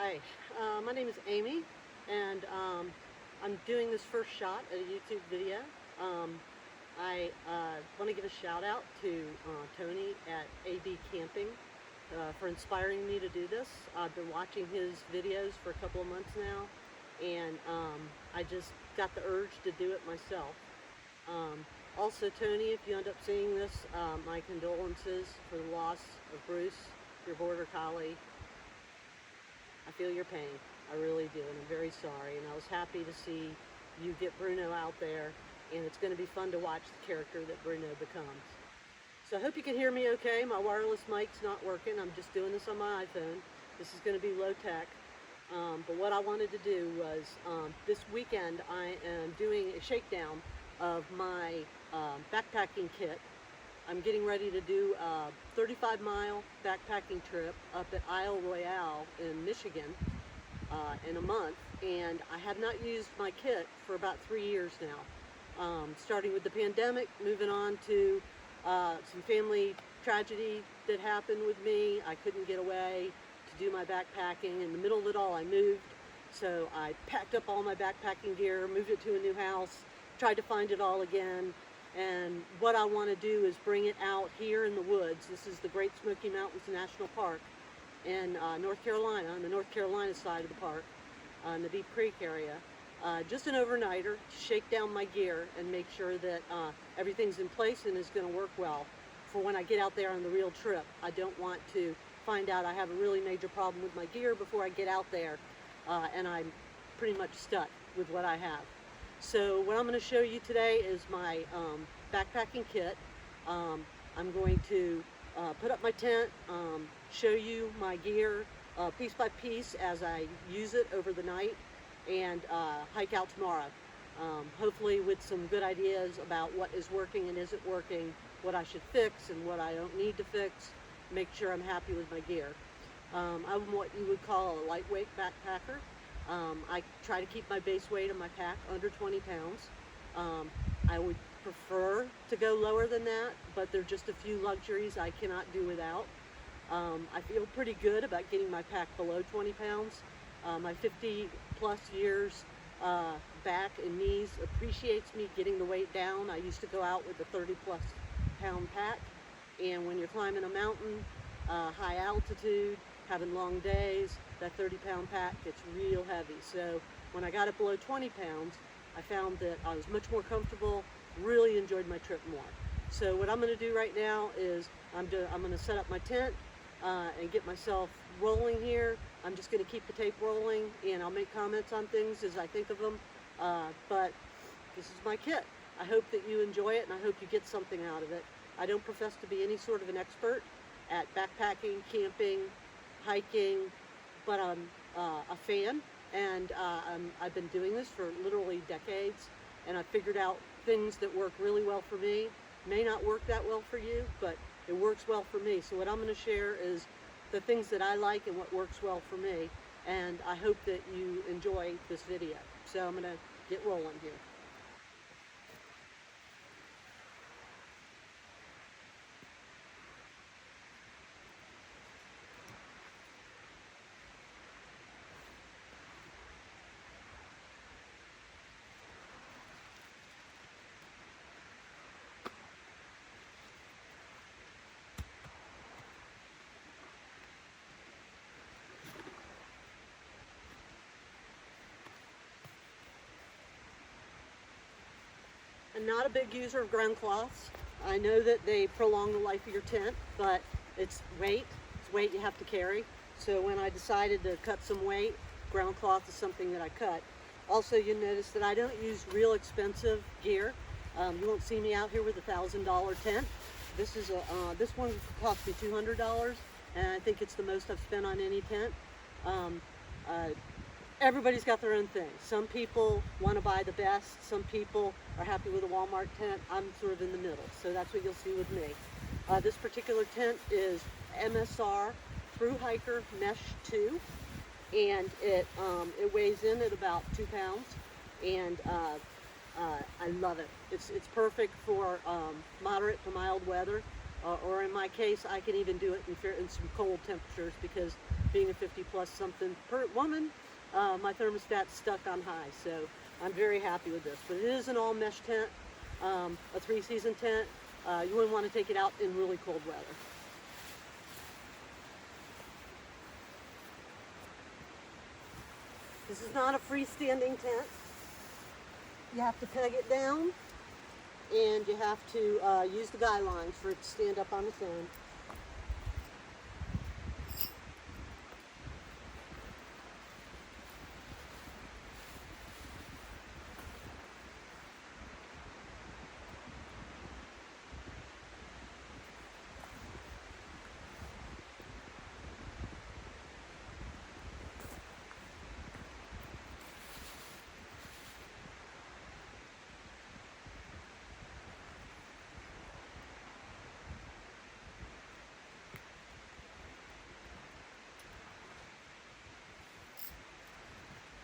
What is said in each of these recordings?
Hi, my name is Amy, and I'm doing this first shot at a YouTube video. I want to give a shout out to Tony at AD Camping for inspiring me to do this. I've been watching his videos for a couple of months now, and I just got the urge to do it myself. Also, Tony, if you end up seeing this, my condolences for the loss of Bruce, your border collie. I feel your pain. I really do, and I'm very sorry. And I was happy to see you get Bruno out there, and it's going to be fun to watch the character that Bruno becomes. So I hope you can hear me okay. My wireless mic's not working. I'm just doing this on my iPhone. This is going to be low tech. But what I wanted to do was, this weekend I am doing a shakedown of my backpacking kit. I'm getting ready to do a 35-mile backpacking trip up at Isle Royale in Michigan in a month, and I have not used my kit for about 3 years now. Starting with the pandemic, moving on to some family tragedy that happened with me. I couldn't get away to do my backpacking. In the middle of it all, I moved, so I packed up all my backpacking gear, moved it to a new house, tried to find it all again. And what I want to do is bring it out here in the woods. This is the Great Smoky Mountains National Park in North Carolina, on the North Carolina side of the park, in the Deep Creek area. Just an overnighter to shake down my gear and make sure that everything's in place and is going to work well for when I get out there on the real trip. I don't want to find out I have a really major problem with my gear before I get out there, and I'm pretty much stuck with what I have. So what I'm going to show you today is my backpacking kit. I'm going to put up my tent, show you my gear piece by piece as I use it over the night, and hike out tomorrow. Hopefully with some good ideas about what is working and isn't working, what I should fix and what I don't need to fix, make sure I'm happy with my gear. I'm what you would call a lightweight backpacker. I try to keep my base weight of my pack under 20 pounds. I would prefer to go lower than that, but there are just a few luxuries I cannot do without. I feel pretty good about getting my pack below 20 pounds. My 50 plus years back and knees appreciates me getting the weight down. I used to go out with a 30 plus pound pack, and when you're climbing a mountain, high altitude, having long days, that 30-pound pack gets real heavy. So when I got it below 20 pounds, I found that I was much more comfortable, really enjoyed my trip more. So what I'm going to do right now is I'm going to set up my tent and get myself rolling here. I'm just going to keep the tape rolling, and I'll make comments on things as I think of them. But this is my kit. I hope that you enjoy it, and I hope you get something out of it. I don't profess to be any sort of an expert at backpacking, camping, hiking, but I'm a fan, and I've been doing this for literally decades, and I've figured out things that work really well for me. May not work that well for you, but it works well for me. So what I'm going to share is the things that I like and what works well for me, and I hope that you enjoy this video. So I'm going to get rolling here. I'm not a big user of ground cloths. I know that they prolong the life of your tent, but it's weight you have to carry. So when I decided to cut some weight, ground cloth is something that I cut. Also, you notice that I don't use real expensive gear. You won't see me out here with a $1,000 tent. This is this one cost me $200, and I think it's the most I've spent on any tent. Everybody's got their own thing. Some people want to buy the best. Some people are happy with a Walmart tent. I'm sort of in the middle, so that's what you'll see with me. This particular tent is MSR Through Hiker Mesh 2, and it weighs in at about 2 pounds, and I love it. It's perfect for moderate to mild weather. or in my case, I can even do it in some cold temperatures, because being a 50 plus something per woman, my thermostat's stuck on high. So I'm very happy with this. But it is an all mesh tent, a 3-season tent. You wouldn't want to take it out in really cold weather. This is not a freestanding tent. You have to peg it down, and you have to use the guy lines for it to stand up on its own.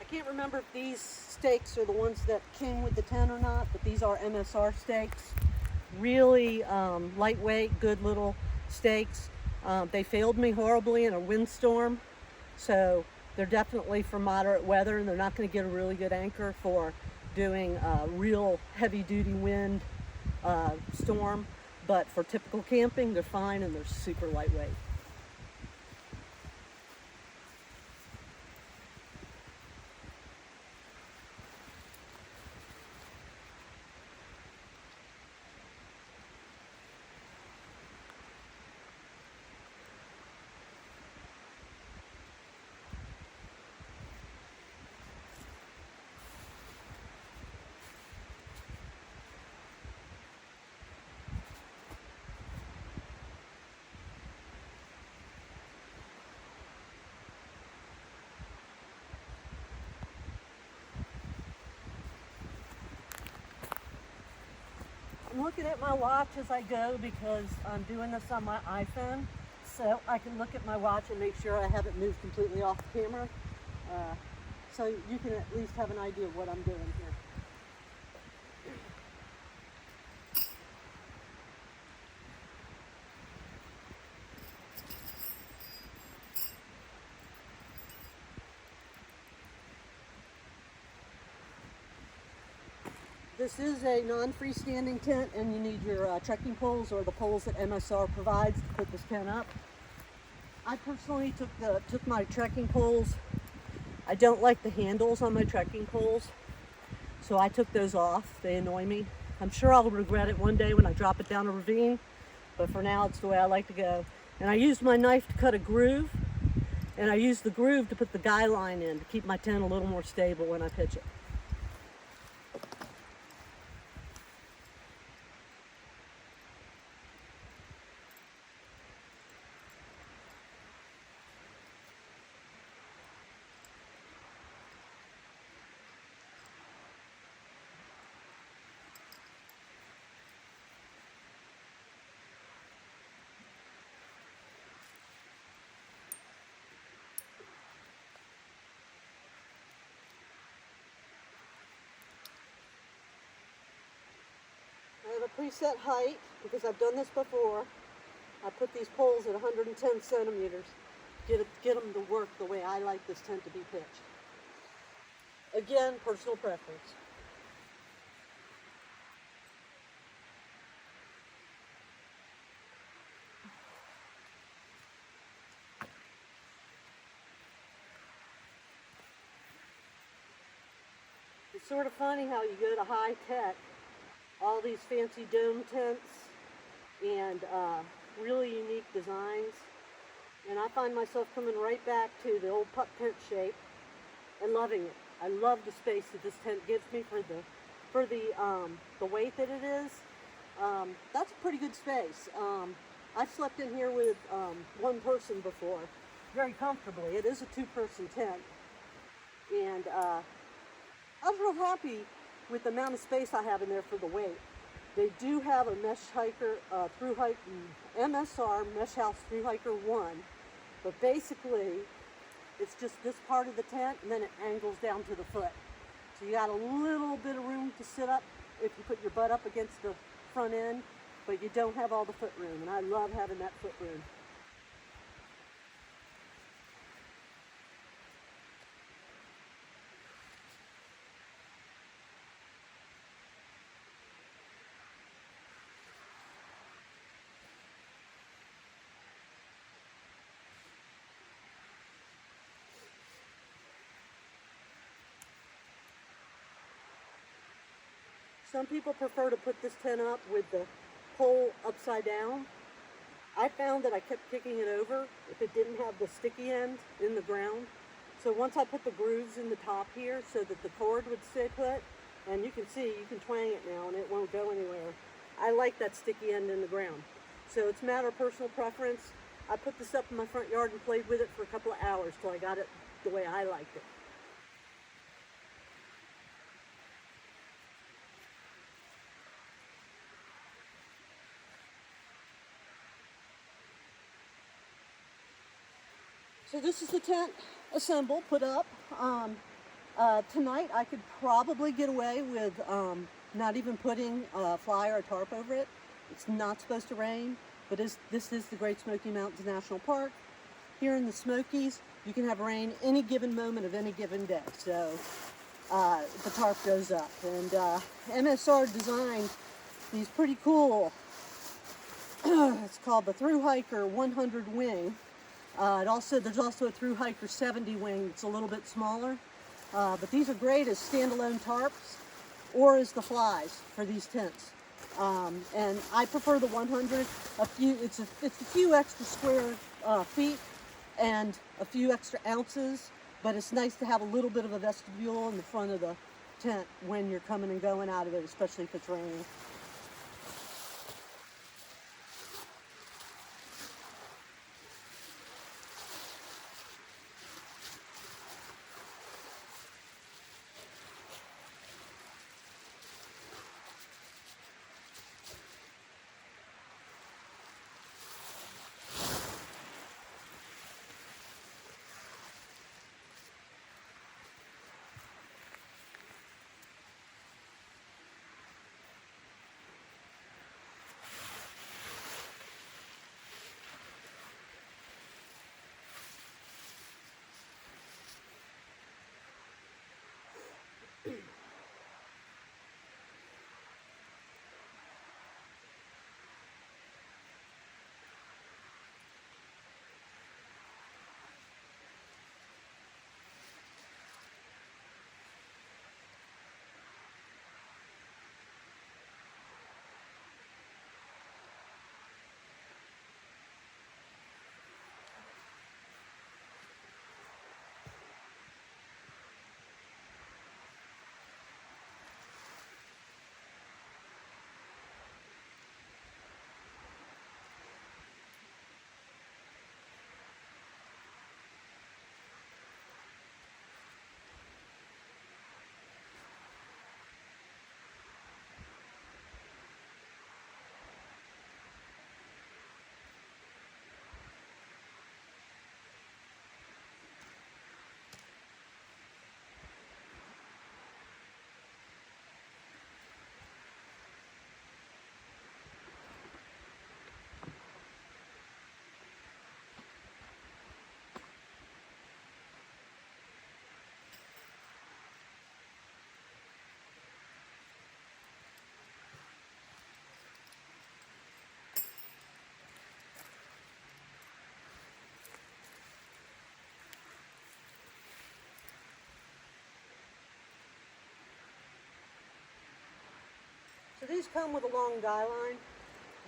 I can't remember if these stakes are the ones that came with the tent or not, but these are MSR stakes. Really lightweight, good little stakes. They failed me horribly in a windstorm, so they're definitely for moderate weather, and they're not going to get a really good anchor for doing real heavy-duty wind storm. But for typical camping, they're fine, and they're super lightweight. I'm looking at my watch as I go because I'm doing this on my iPhone, so I can look at my watch and make sure I haven't moved completely off the camera, so you can at least have an idea of what I'm doing here. This is a non-freestanding tent, and you need your trekking poles, or the poles that MSR provides, to put this tent up. I personally took my trekking poles. I don't like the handles on my trekking poles, so I took those off. They annoy me. I'm sure I'll regret it one day when I drop it down a ravine, but for now it's the way I like to go. And I used my knife to cut a groove, and I used the groove to put the guy line in to keep my tent a little more stable when I pitch it. I have a preset height because I've done this before. I put these poles at 110 centimeters. Get them to work the way I like this tent to be pitched. Again, personal preference. It's sort of funny how you go to high tech, all these fancy dome tents and really unique designs, and I find myself coming right back to the old pup tent shape and loving it. I love the space that this tent gives me for the weight that it is. That's a pretty good space. I've slept in here with one person before, very comfortably. It is a two-person tent, and I was real happy with the amount of space I have in there for the weight. They do have a mesh hiker MSR Mesh House Through Hiker 1, but basically it's just this part of the tent, and then it angles down to the foot. So you got a little bit of room to sit up if you put your butt up against the front end, but you don't have all the foot room, and I love having that foot room. Some people prefer to put this tent up with the pole upside down. I found that I kept kicking it over if it didn't have the sticky end in the ground. So once I put the grooves in the top here so that the cord would stay put, and you can see, you can twang it now and it won't go anywhere. I like that sticky end in the ground. So it's a matter of personal preference. I put this up in my front yard and played with it for a couple of hours till I got it the way I liked it. So this is the tent assembled, put up. Tonight I could probably get away with not even putting a fly or a tarp over it. It's not supposed to rain, but this is the Great Smoky Mountains National Park. Here in the Smokies, you can have rain any given moment of any given day. So the tarp goes up. And MSR designed these pretty cool, it's called the Thru Hiker 100 wing. There's also a Thru Hiker 70 wing. It's a little bit smaller, but these are great as standalone tarps or as the flies for these tents. And I prefer the 100. It's a few extra square feet and a few extra ounces, but it's nice to have a little bit of a vestibule in the front of the tent when you're coming and going out of it, especially if it's raining. So these come with a long guy line,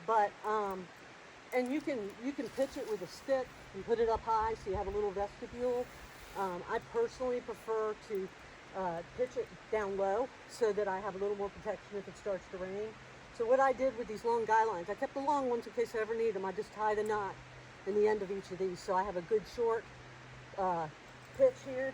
but and you can pitch it with a stick and put it up high so you have a little vestibule. I personally prefer to pitch it down low so that I have a little more protection if it starts to rain. So what I did with these long guy lines, I kept the long ones in case I ever need them. I just tie the knot in the end of each of these, so I have a good short pitch here.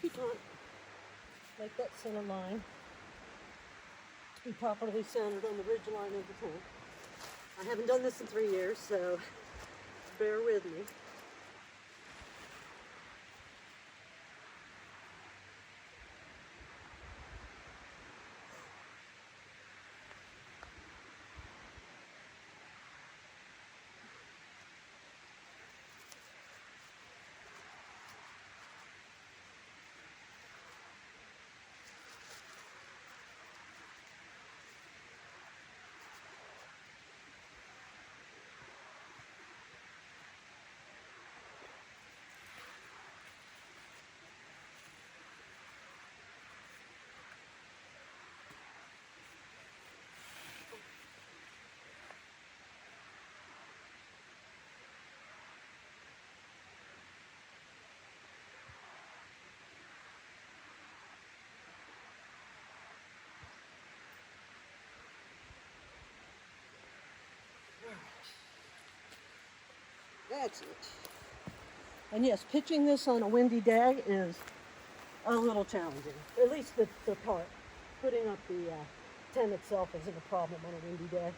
keep on, make that center line to be properly centered on the ridge line of the tent. I haven't done this in 3 years, so bear with me. That's it. And yes, pitching this on a windy day is a little challenging. At least the part. Putting up the tent itself isn't a problem on a windy day.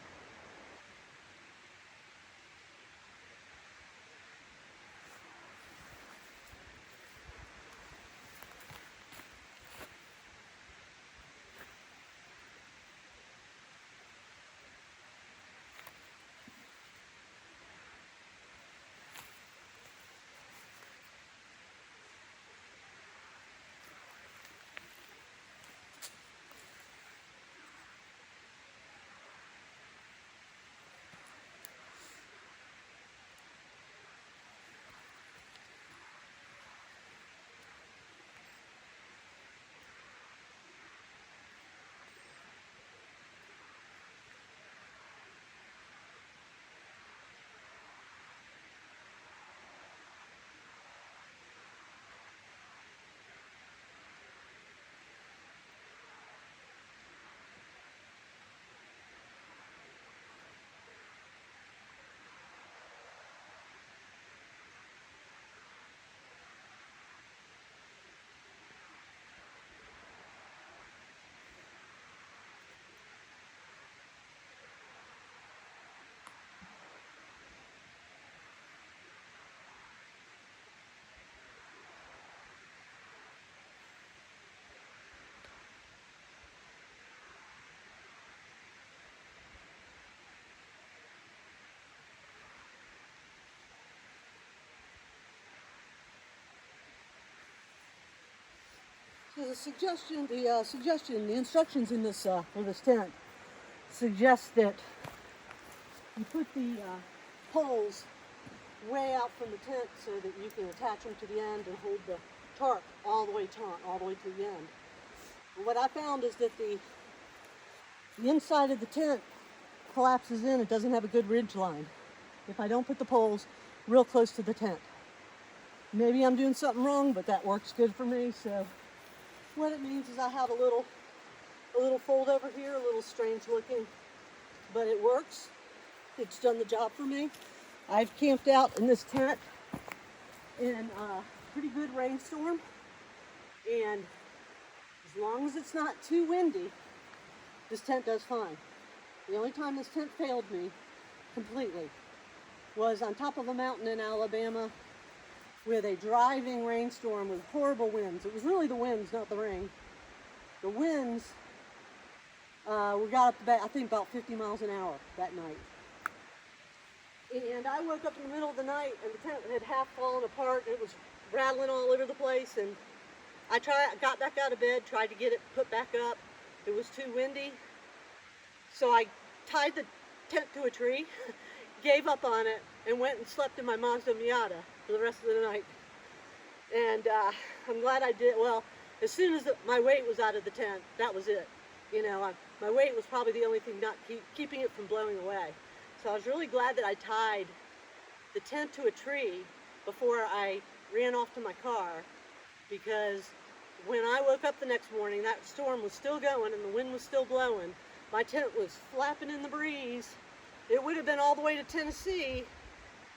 So the instructions in this for this tent suggest that you put the poles way out from the tent so that you can attach them to the end and hold the tarp all the way to the end. But what I found is that the inside of the tent collapses in. It doesn't have a good ridge line if I don't put the poles real close to the tent. Maybe I'm doing something wrong, but that works good for me. So what it means is I have a little fold over here, a little strange looking, but it works. It's done the job for me. I've camped out in this tent in a pretty good rainstorm, and as long as it's not too windy, this tent does fine. The only time this tent failed me completely was on top of a mountain in Alabama with a driving rainstorm with horrible winds. It was really the winds, not the rain. The winds, we got up to, I think, about 50 miles an hour that night. And I woke up in the middle of the night and the tent had half fallen apart. It was rattling all over the place, and I got back out of bed, tried to get it put back up. It was too windy. So I tied the tent to a tree, gave up on it, and went and slept in my Mazda Miata for the rest of the night. And I'm glad I did. Well, as soon as my weight was out of the tent, that was it. You know, my weight was probably the only thing not keeping it from blowing away. So I was really glad that I tied the tent to a tree before I ran off to my car, because when I woke up the next morning, that storm was still going and the wind was still blowing. My tent was flapping in the breeze. It would have been all the way to Tennessee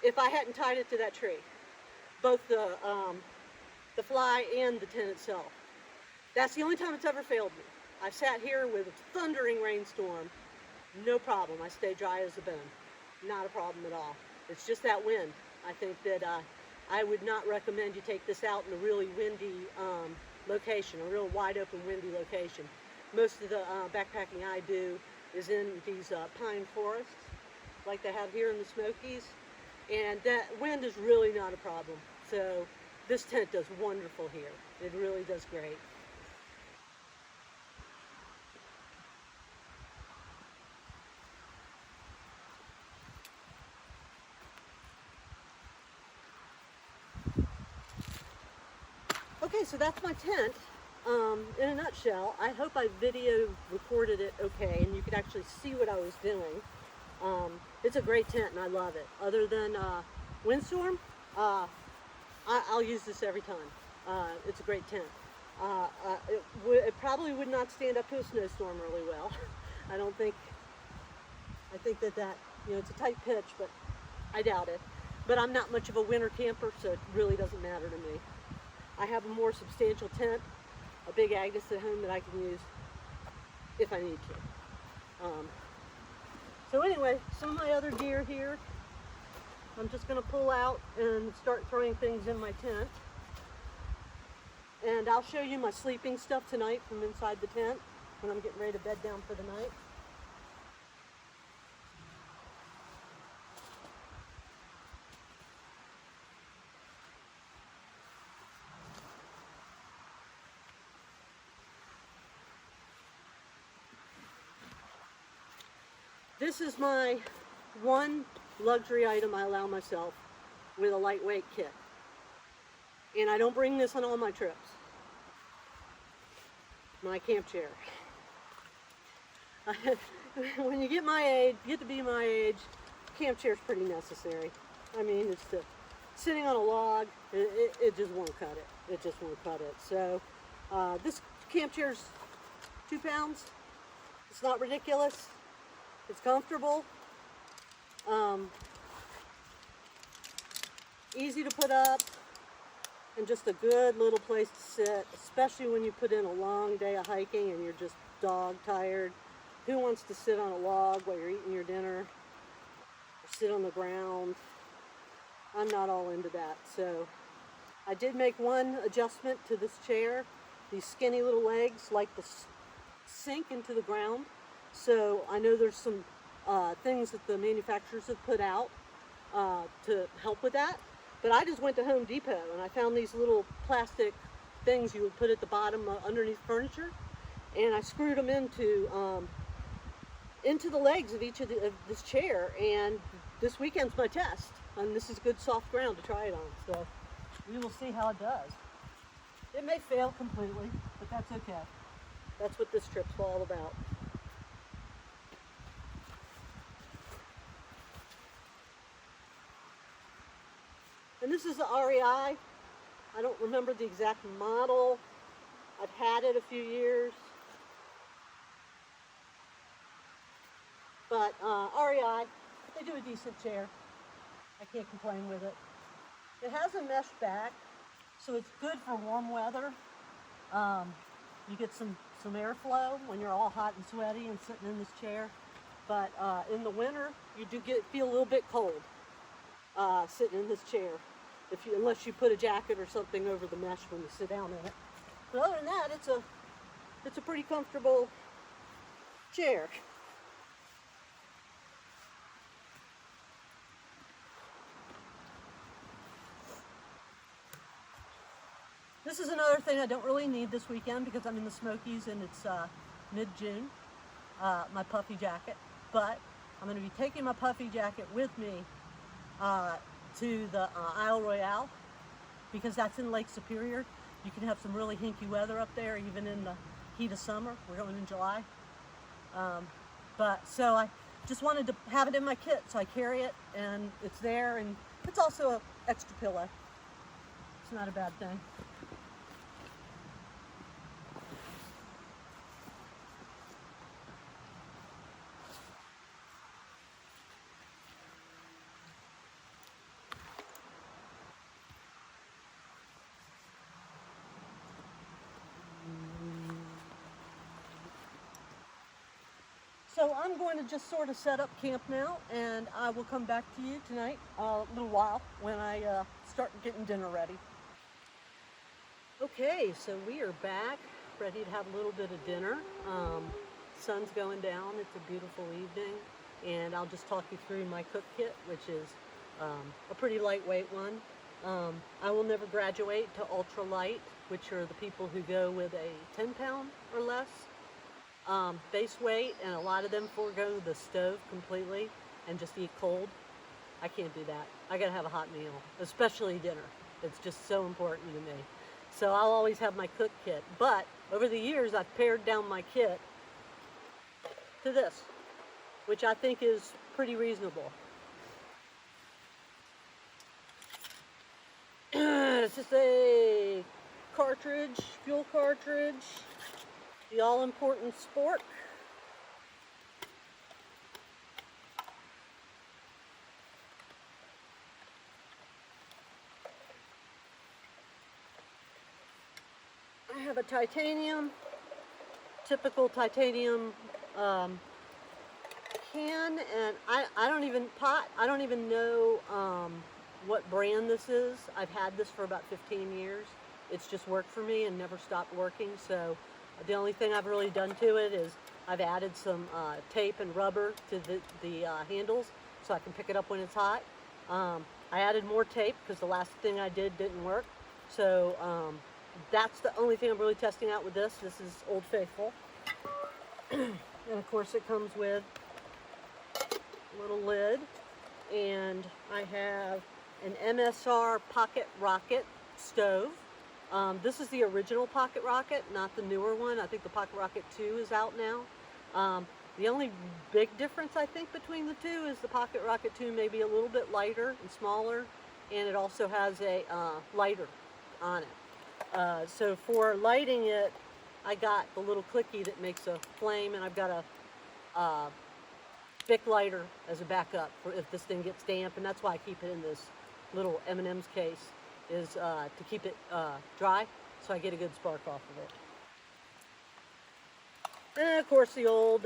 if I hadn't tied it to that tree. Both the the fly and the tent itself. That's the only time it's ever failed me. I sat here with a thundering rainstorm, no problem. I stay dry as a bone. Not a problem at all. It's just that wind. I think that I would not recommend you take this out in a really windy location, a real wide open windy location. Most of the backpacking I do is in these pine forests like they have here in the Smokies, and that wind is really not a problem. So this tent does wonderful here. It really does great. Okay, so that's my tent in a nutshell. I hope I video recorded it okay and you could actually see what I was doing. It's a great tent and I love it. Other than windstorm, I'll use this every time. It's a great tent. It probably would not stand up to a snowstorm really well. I think that, you know, it's a tight pitch, but I doubt it. But I'm not much of a winter camper, so it really doesn't matter to me. I have a more substantial tent, a big Agnes at home that I can use if I need to. So anyway, some of my other gear here, I'm just going to pull out and start throwing things in my tent. And I'll show you my sleeping stuff tonight from inside the tent when I'm getting ready to bed down for the night. This is my one luxury item I allow myself with a lightweight kit. And I don't bring this on all my trips. My camp chair. When you get to be my age, camp chair is pretty necessary. I mean, sitting on a log, it just won't cut it. It just won't cut it. So this camp chair's 2 pounds. It's not ridiculous. It's comfortable, easy to put up, and just a good little place to sit, especially when you put in a long day of hiking and you're just dog tired. Who wants to sit on a log while you're eating your dinner or sit on the ground? I'm not all into that. So I did make one adjustment to this chair. These skinny little legs like to sink into the ground. So I know there's some things that the manufacturers have put out to help with that. But I just went to Home Depot and I found these little plastic things you would put at the bottom underneath furniture, and I screwed them into the legs of each of this chair. And this weekend's my test, and this is good soft ground to try it on. So we will see how it does. It may fail completely, but that's okay. That's what this trip's all about. And this is the REI. I don't remember the exact model. I've had it a few years. But REI, they do a decent chair. I can't complain with it. It has a mesh back, so it's good for warm weather. You get some airflow when you're all hot and sweaty and sitting in this chair. But in the winter, you do feel a little bit cold sitting in this chair, unless you put a jacket or something over the mesh when you sit down in it. But other than that, it's a pretty comfortable chair. This is another thing I don't really need this weekend because I'm in the Smokies and it's mid-June, my puffy jacket. But I'm going to be taking my puffy jacket with me to the Isle Royale because that's in Lake Superior. You can have some really hinky weather up there even in the heat of summer. We're going in July. So I just wanted to have it in my kit, so I carry it and it's there, and it's also an extra pillow. It's not a bad thing. So I'm going to just sort of set up camp now, and I will come back to you tonight a little while when I start getting dinner ready. Okay, so we are back, ready to have a little bit of dinner. Sun's going down, it's a beautiful evening, and I'll just talk you through my cook kit, which is a pretty lightweight one. I will never graduate to ultralight, which are the people who go with a 10-pound or less base weight, and a lot of them forego the stove completely and just eat cold. I can't do that. I gotta have a hot meal, especially dinner. It's just so important to me. So I'll always have my cook kit, but over the years I've pared down my kit to this, which I think is pretty reasonable. This is a cartridge, fuel cartridge, the all-important spork. I have a titanium, typical titanium can, and I don't even know what brand this is. I've had this for about 15 years. It's just worked for me and never stopped working. So the only thing I've really done to it is I've added some tape and rubber to the handles so I can pick it up when it's hot. I added more tape because the last thing I did didn't work. So that's the only thing I'm really testing out with this. This is Old Faithful. And of course it comes with a little lid. And I have an MSR Pocket Rocket stove. This is the original Pocket Rocket, not the newer one. I think the Pocket Rocket 2 is out now. The only big difference I think between the two is the Pocket Rocket 2 may be a little bit lighter and smaller, and it also has a lighter on it. So for lighting it, I got the little clicky that makes a flame, and I've got a Bic lighter as a backup for if this thing gets damp, and that's why I keep it in this little M&M's case, is to keep it dry, so I get a good spark off of it. And of course the old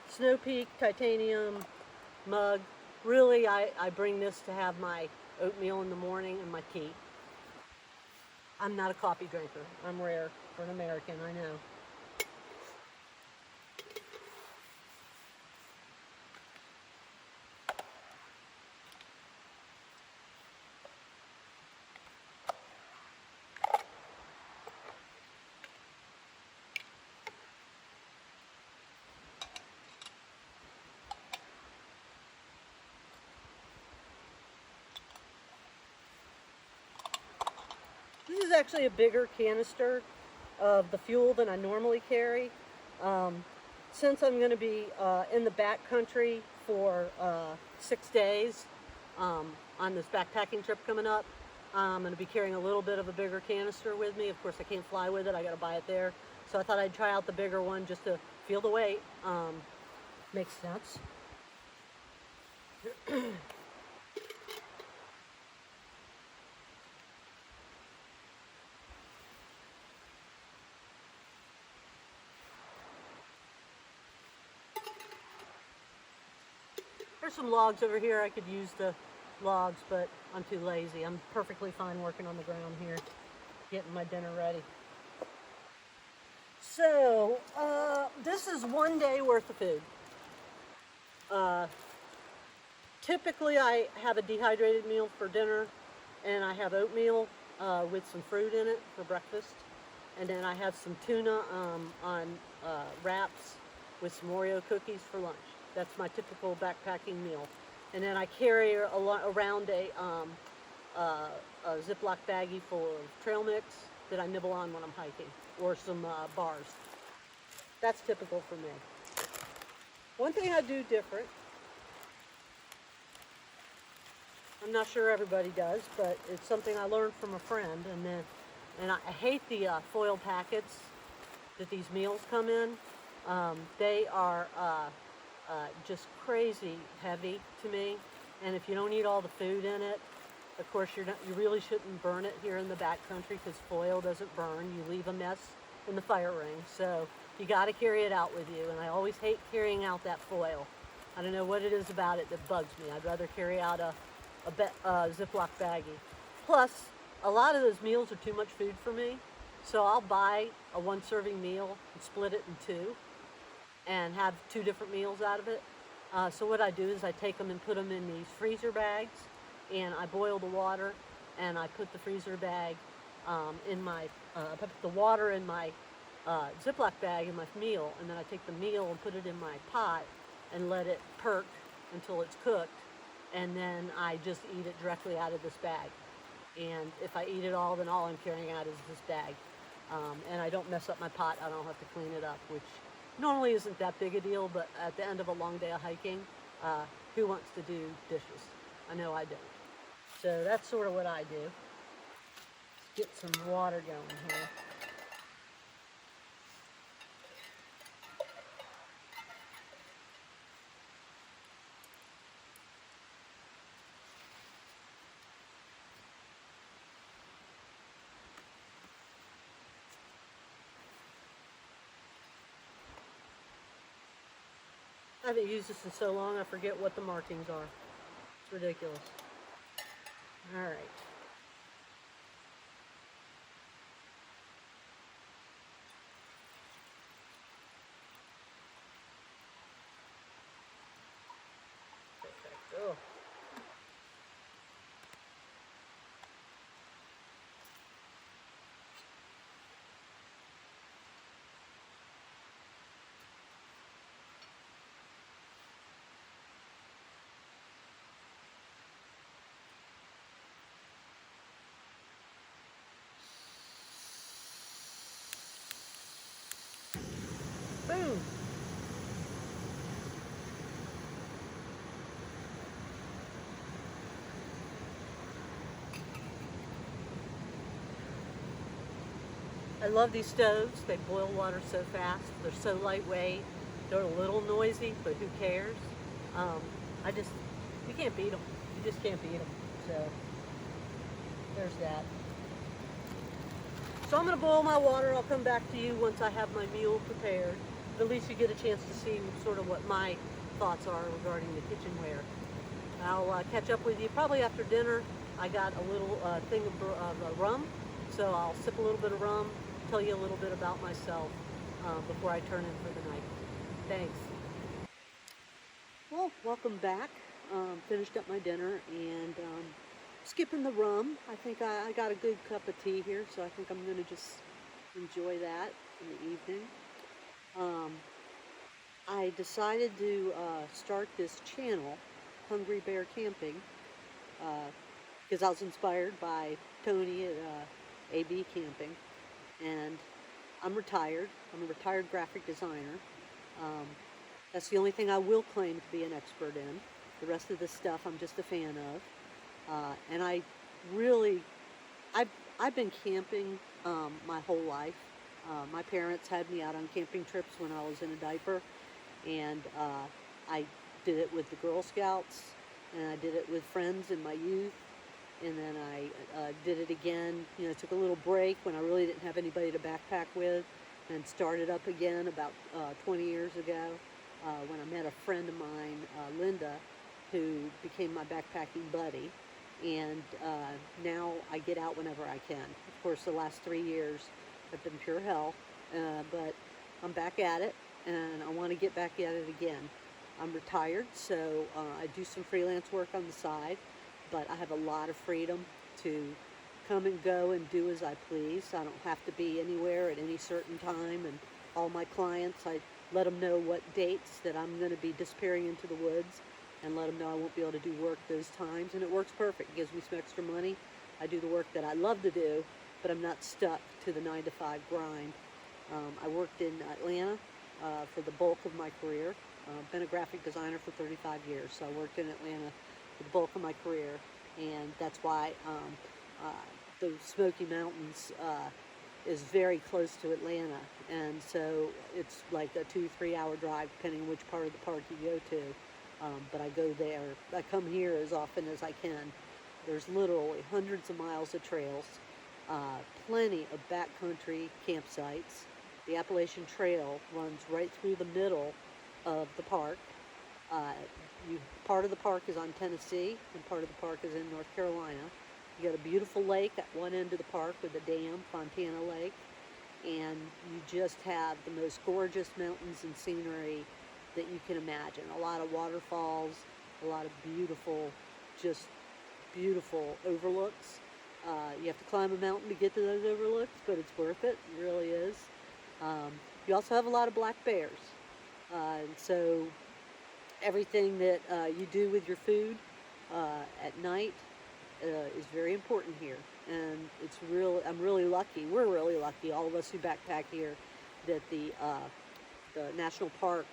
Snow Peak titanium mug. Really, I bring this to have my oatmeal in the morning and my tea. I'm not a coffee drinker. I'm rare for an American, I know. This is actually a bigger canister of the fuel than I normally carry. Since I'm going to be in the back country for 6 days on this backpacking trip coming up, I'm going to be carrying a little bit of a bigger canister with me. Of course, I can't fly with it. I got to buy it there. So I thought I'd try out the bigger one just to feel the weight. Makes sense. There's some logs over here. I could use the logs, but I'm too lazy. I'm perfectly fine working on the ground here, getting my dinner ready. So, this is 1 day worth of food. Typically, I have a dehydrated meal for dinner, and I have oatmeal with some fruit in it for breakfast. And then I have some tuna on wraps with some Oreo cookies for lunch. That's my typical backpacking meal. And then I carry around a Ziploc baggie full of trail mix that I nibble on when I'm hiking, or some bars. That's typical for me. One thing I do different, I'm not sure everybody does, but it's something I learned from a friend, and I hate the foil packets that these meals come in. They are just crazy heavy to me, and if you don't eat all the food in it, of course you really shouldn't burn it here in the backcountry because foil doesn't burn. You leave a mess in the fire ring, so you got to carry it out with you. And I always hate carrying out that foil. I don't know what it is about it that bugs me. I'd rather carry out a Ziploc baggie. Plus, a lot of those meals are too much food for me. So I'll buy a 1-serving meal and split it in 2 and have 2 different meals out of it. So what I do is I take them and put them in these freezer bags, and I boil the water, and I put the freezer bag in my, I put the water in my Ziploc bag in my meal, and then I take the meal and put it in my pot and let it perk until it's cooked, and then I just eat it directly out of this bag. And if I eat it all, then all I'm carrying out is this bag. And I don't mess up my pot. I don't have to clean it up, which normally isn't that big a deal, but at the end of a long day of hiking, who wants to do dishes? I know I don't. So that's sort of what I do. Let's get some water going here. I haven't used this in so long, I forget what the markings are. It's ridiculous. All right. Perfect. Oh. Boom. I love these stoves. They boil water so fast. They're so lightweight. They're a little noisy, but who cares? You can't beat them. You just can't beat them. So there's that. So I'm going to boil my water. I'll come back to you once I have my meal prepared. But at least you get a chance to see sort of what my thoughts are regarding the kitchenware. I'll catch up with you probably after dinner. I got a little thing of rum, so I'll sip a little bit of rum, tell you a little bit about myself before I turn in for the night. Thanks. Well, welcome back. Finished up my dinner and skipping the rum. I think I got a good cup of tea here, so I think I'm going to just enjoy that in the evening. I decided to start this channel, Hungry Bear Camping, because I was inspired by Tony at AB Camping, and I'm retired. I'm a retired graphic designer. That's the only thing I will claim to be an expert in. The rest of this stuff I'm just a fan of. And I've been camping my whole life. My parents had me out on camping trips when I was in a diaper, and I did it with the Girl Scouts, and I did it with friends in my youth, and then I did it again, took a little break when I really didn't have anybody to backpack with, and started up again about 20 years ago when I met a friend of mine, Linda, who became my backpacking buddy, and now I get out whenever I can. Of course, the last 3 years have been pure hell, but I'm back at it, and I want to get back at it again. I'm retired, so I do some freelance work on the side, but I have a lot of freedom to come and go and do as I please. I don't have to be anywhere at any certain time, and all my clients, I let them know what dates that I'm going to be disappearing into the woods, and let them know I won't be able to do work those times, and it works perfect. It gives me some extra money. I do the work that I love to do, but I'm not stuck to the 9-to-5 grind. I worked in Atlanta for the bulk of my career. Been a graphic designer for 35 years, so I worked in Atlanta for the bulk of my career, and that's why the Smoky Mountains is very close to Atlanta, and so it's like a 2-3 hour drive depending on which part of the park you go to. But I go there. I come here as often as I can. There's literally hundreds of miles of trails, plenty of backcountry campsites, The Appalachian Trail runs right through the middle of the park. Uh, Part of the park is on Tennessee, and part of the park is in North Carolina. You got a beautiful lake at one end of the park with a dam, Fontana Lake, and you just have the most gorgeous mountains and scenery that you can imagine. A lot of waterfalls, a lot of just beautiful overlooks. You have to climb a mountain to get to those overlooks, but it's worth it. It really is. You also have a lot of black bears. And so everything that you do with your food at night is very important here. And I'm really lucky, we're really lucky, all of us who backpack here, that the National Park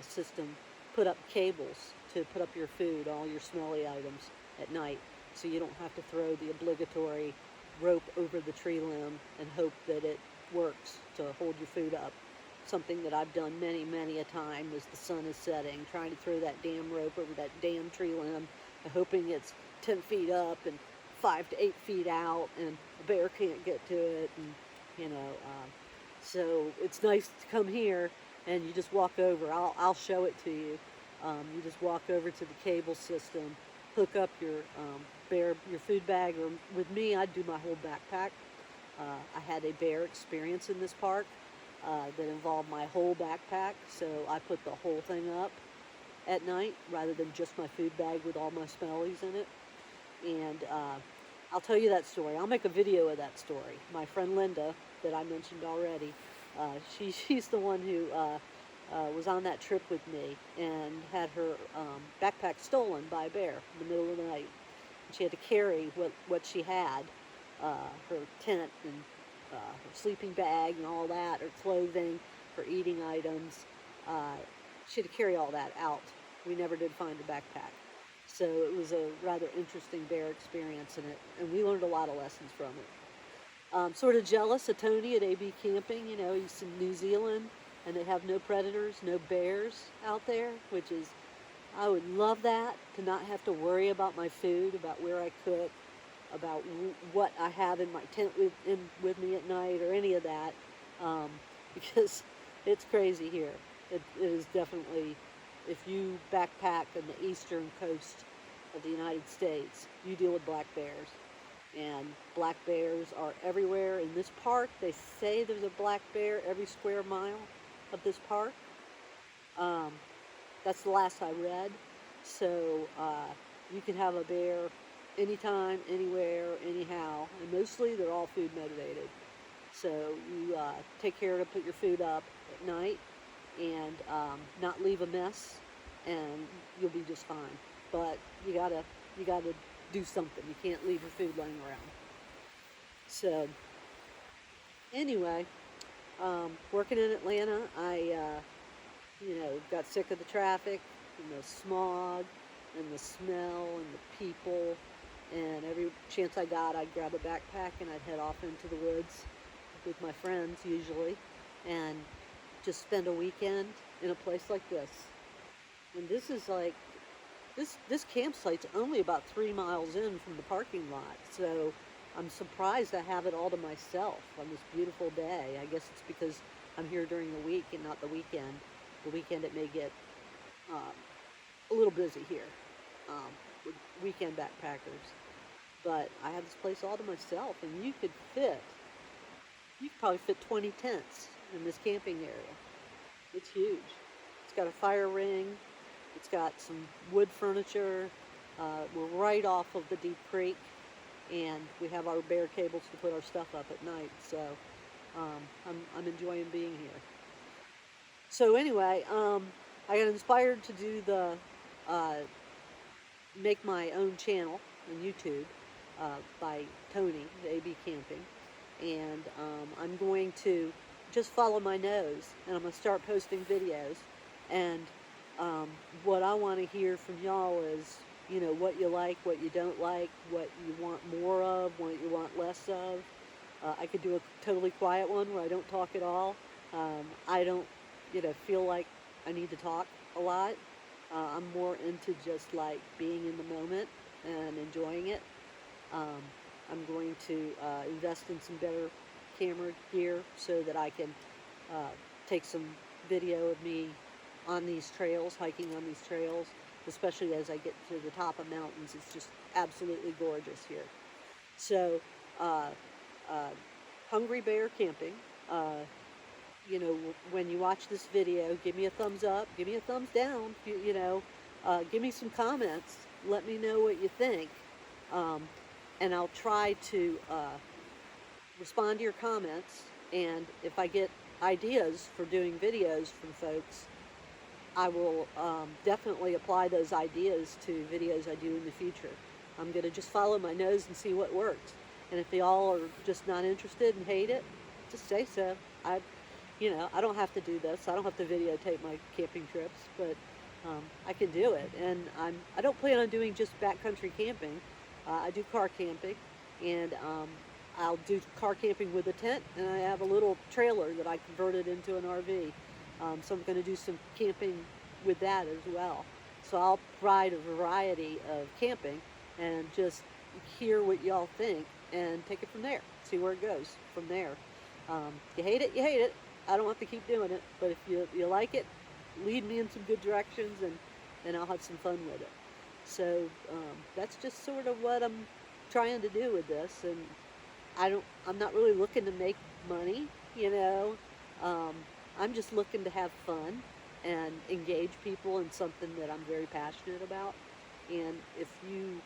system put up cables to put up your food, all your smelly items at night, so you don't have to throw the obligatory rope over the tree limb and hope that it works to hold your food up. Something that I've done many a time as the sun is setting, trying to throw that damn rope over that damn tree limb, hoping it's 10 feet up and 5 to 8 feet out, and a bear can't get to it, and so it's nice to come here and you just walk over. I'll show it to you. You just walk over to the cable system, hook up your food bag, or with me, I'd do my whole backpack. I had a bear experience in this park that involved my whole backpack, so I put the whole thing up at night rather than just my food bag with all my smellies in it. And I'll tell you that story. I'll make a video of that story. My friend Linda, that I mentioned already, she's the one who was on that trip with me and had her backpack stolen by a bear in the middle of the night. She had to carry what she had, her tent and her sleeping bag and all that, her clothing, her eating items. She had to carry all that out. We never did find a backpack. So it was a rather interesting bear experience in it, and we learned a lot of lessons from it. Sort of jealous of Tony at AB Camping. You know, he's in New Zealand, and they have no predators, no bears out there, which is, I would love that, to not have to worry about my food, about where I cook, about what I have in my tent with me at night, or any of that, because it's crazy here. It is definitely, if you backpack on the eastern coast of the United States, you deal with black bears. And black bears are everywhere. In this park, they say there's a black bear every square mile of this park. That's the last I read. So you can have a bear anytime, anywhere, anyhow. And mostly they're all food motivated. So you take care to put your food up at night and not leave a mess, and you'll be just fine. But you gotta do something. You can't leave your food laying around. So anyway, working in Atlanta, I got sick of the traffic and the smog and the smell and the people, and every chance I got, I'd grab a backpack and I'd head off into the woods with my friends usually, and just spend a weekend in a place like this. And this is like, this campsite's only about 3 miles in from the parking lot, so I'm surprised I have it all to myself on this beautiful day. I guess it's because I'm here during the week and not the weekend. The weekend it may get a little busy here with weekend backpackers. But I have this place all to myself, and you could probably fit 20 tents in this camping area. It's huge. It's got a fire ring. It's got some wood furniture. We're right off of the deep creek, and we have our bare cables to put our stuff up at night. So I'm enjoying being here. So anyway, I got inspired to do make my own channel on YouTube by Tony, the AB Camping, and I'm going to just follow my nose, and I'm going to start posting videos. And what I want to hear from y'all is, what you like, what you don't like, what you want more of, what you want less of. I could do a totally quiet one where I don't talk at all. I don't, feel like I need to talk a lot. I'm more into just like being in the moment and enjoying it. I'm going to invest in some better camera gear so that I can take some video of me on these trails, hiking on these trails, especially as I get to the top of mountains. It's just absolutely gorgeous here. So, uh, uh, Hungry Bear Camping, uh, you know, when you watch this video, give me a thumbs up, give me a thumbs down, give me some comments, let me know what you think, um, and I'll try to respond to your comments, and if I get ideas for doing videos from folks, I will definitely apply those ideas to videos I do in the future. I'm going to just follow my nose and see what works. And if they all are just not interested and hate it, just say so. I don't have to do this. I don't have to videotape my camping trips, but I can do it. And I don't plan on doing just backcountry camping. I do car camping, and I'll do car camping with a tent, and I have a little trailer that I converted into an RV. So I'm going to do some camping with that as well. So I'll provide a variety of camping and just hear what y'all think and take it from there. See where it goes from there. You hate it, you hate it. I don't have to keep doing it, but if you like it, lead me in some good directions, and I'll have some fun with it. So that's just sort of what I'm trying to do with this, and I'm not really looking to make money, you know. I'm just looking to have fun and engage people in something that I'm very passionate about. And if you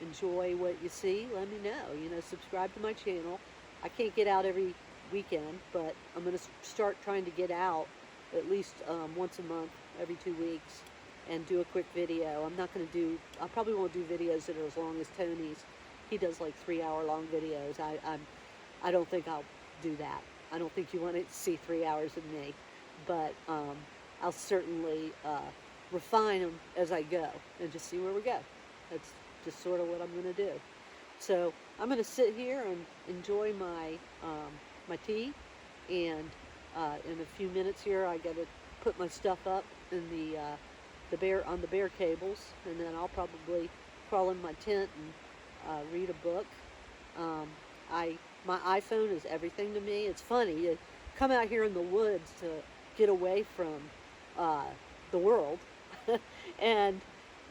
enjoy what you see, let me know. You know, subscribe to my channel. I can't get out every weekend, but I'm going to start trying to get out at least once a month, every 2 weeks, and do a quick video. I probably won't do videos that are as long as Tony's. He does like 3-hour long videos. I don't think I'll do that. I don't think you want to see 3 hours of me, but I'll certainly refine them as I go and just see where we go. That's just sort of what I'm going to do. So I'm going to sit here and enjoy my my tea, and in a few minutes here I got to put my stuff up in the bear cables, and then I'll probably crawl in my tent and read a book. My iPhone is everything to me. It's funny, you come out here in the woods to get away from the world, and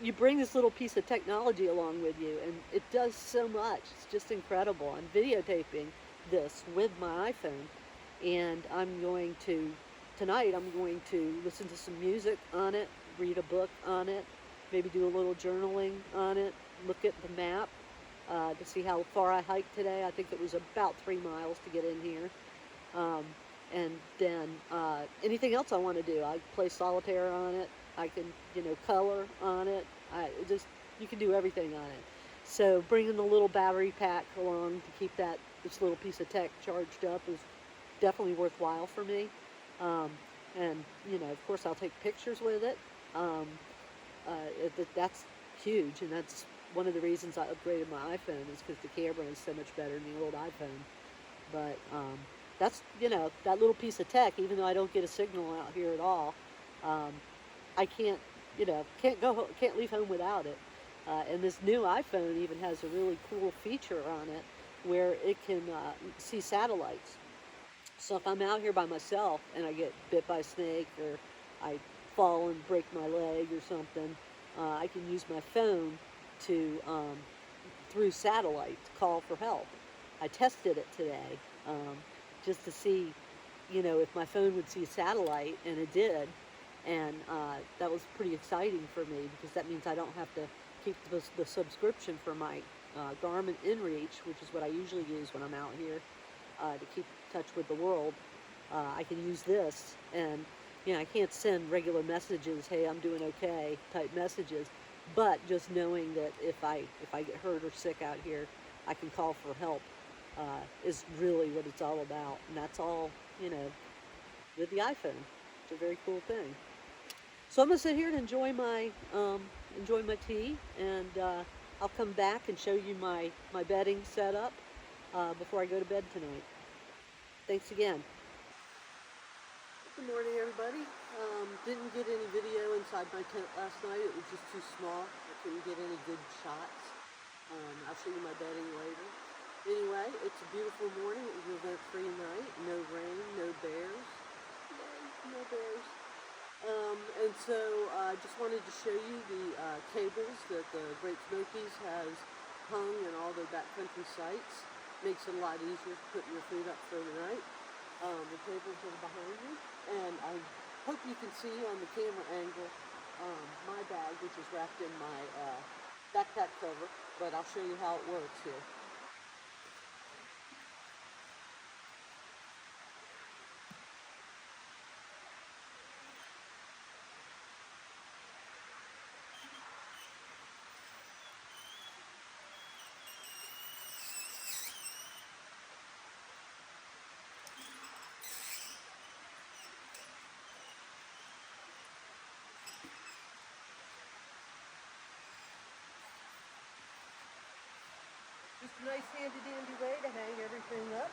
you bring this little piece of technology along with you, and it does so much. It's just incredible. I'm videotaping this with my iPhone, and tonight I'm going to listen to some music on it, read a book on it, maybe do a little journaling on it, look at the map, to see how far I hiked today. I think it was about 3 miles to get in here. And then anything else I want to do. I play solitaire on it. I can, color on it. You can do everything on it. So bringing the little battery pack along to keep this little piece of tech charged up is definitely worthwhile for me. And, of course I'll take pictures with it. That's huge, and that's one of the reasons I upgraded my iPhone, is because the camera is so much better than the old iPhone. But that's, that little piece of tech, even though I don't get a signal out here at all, I can't leave home without it. And this new iPhone even has a really cool feature on it where it can see satellites. So if I'm out here by myself and I get bit by a snake, or I fall and break my leg or something, I can use my phone to through satellite to call for help. I tested it today just to see, if my phone would see satellite, and it did, and that was pretty exciting for me, because that means I don't have to keep the subscription for my Garmin InReach, which is what I usually use when I'm out here to keep in touch with the world. I can use this, and I can't send regular messages, hey, I'm doing okay, type messages, but just knowing that if I get hurt or sick out here, I can call for help is really what it's all about. And that's all, with the iPhone. It's a very cool thing. So I'm going to sit here and enjoy my tea, and I'll come back and show you my bedding setup before I go to bed tonight. Thanks again. Good morning, everybody. Didn't get any video inside my tent last night. It was just too small. I couldn't get any good shots. I'll show you my bedding later. Anyway, it's a beautiful morning. It was an event-free night. No rain, no bears. And so I just wanted to show you the cables that the Great Smokies has hung in all their backcountry sites. Makes it a lot easier putting your food up for the night. The cables are behind me, and I hope you can see on the camera angle my bag, which is wrapped in my backpack cover, but I'll show you how it works here. Just a nice handy-dandy way to hang everything up.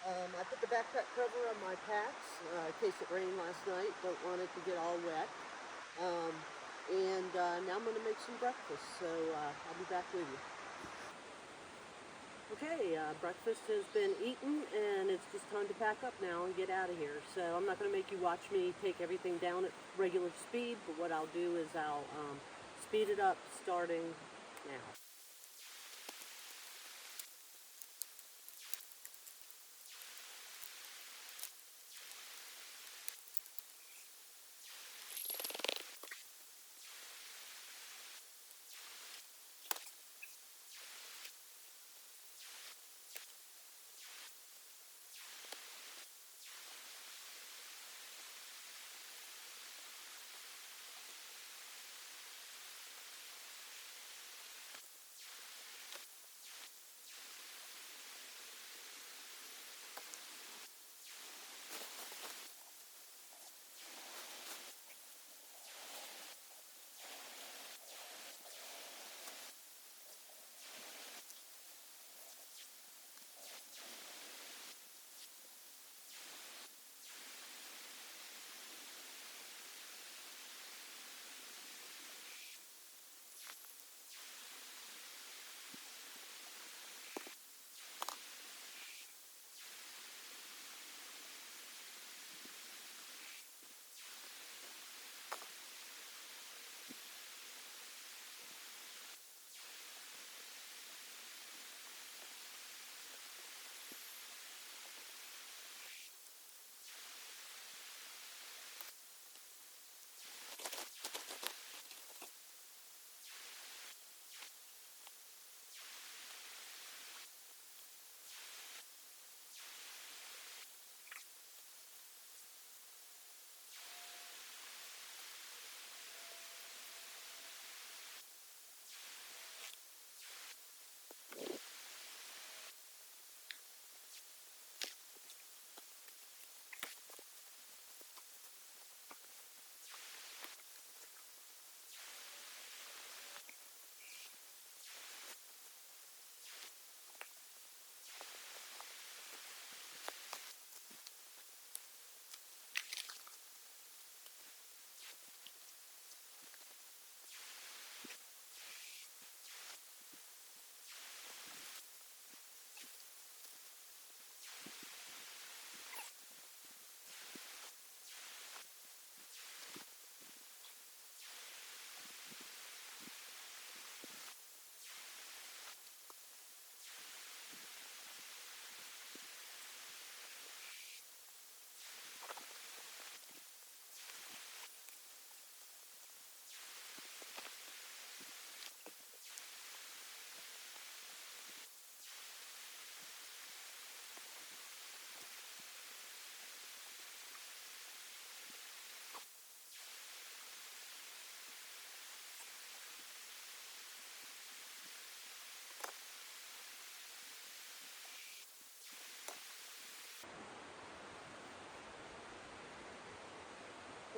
I put the backpack cover on my packs in case it rained last night. Don't want it to get all wet. Now I'm going to make some breakfast, so I'll be back with you. Okay, breakfast has been eaten, and it's just time to pack up now and get out of here. So I'm not going to make you watch me take everything down at regular speed, but what I'll do is I'll speed it up starting now.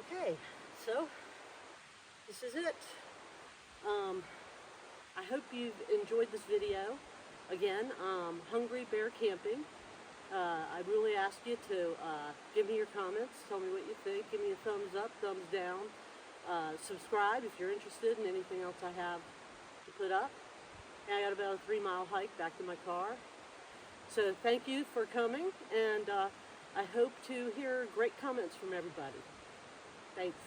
Okay, so this is it. I hope you've enjoyed this video. Again, Hungry Bear Camping. I really ask you to give me your comments, tell me what you think, give me a thumbs up, thumbs down, subscribe if you're interested in anything else I have to put up. And I got about a 3-mile hike back to my car. So thank you for coming, and I hope to hear great comments from everybody. Thanks.